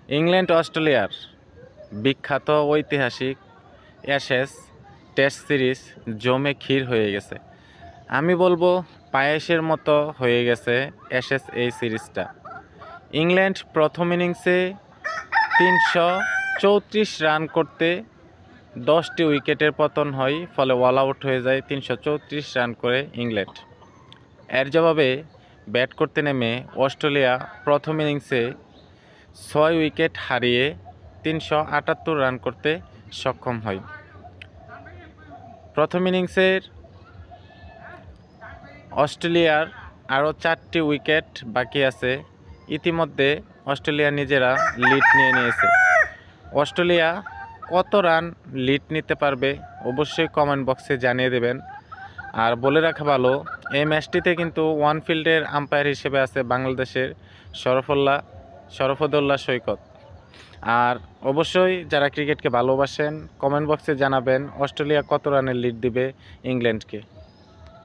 England অস্ট্রেলিয়ার বিখ্যাত ঐতিহাসিক অ্যাশেজ টেস্ট সিরিজ জমে ক্ষীর হয়ে গেছে। আমি বলবো পায়েসের মতো হয়ে গেছে অ্যাশেজ এই সিরিজটা। ইংল্যান্ড প্রথম ইনিংসে ৩৩৪ রান করতে 10টি উইকেটের পতন হয়, ফলে অল আউট হয়ে যায় ৩৩৪ রান করে ইংল্যান্ড। এর জবাবে ব্যাট করতে নেমে অস্ট্রেলিয়া প্রথম ইনিংসে 6 উইকেট হারিয়ে ৩৭৮ রান করতে সক্ষম হয়। প্রথম ইনিংসের অস্ট্রেলিয়ার আরও 4টি উইকেট বাকি আছে। ইতিমধ্যে অস্ট্রেলিয়া নিজেরা লিড নিয়ে নিয়েছে। অস্ট্রেলিয়া কত রান লিড নিতে পারবে অবশ্যই কমেন্ট বক্সে জানিয়ে দেবেন। আর বলে রাখা ভালো, এই ম্যাচটিতে কিন্তু ওয়ান ফিল্ডের আম্পায়ার হিসেবে আছে বাংলাদেশের শরফুদ্দৌল্লা সৈকত। আর অবশ্যই যারা ক্রিকেটকে ভালোবাসেন কমেন্ট বক্সে জানাবেন অস্ট্রেলিয়া কত রানের লিড দিবে ইংল্যান্ডকে।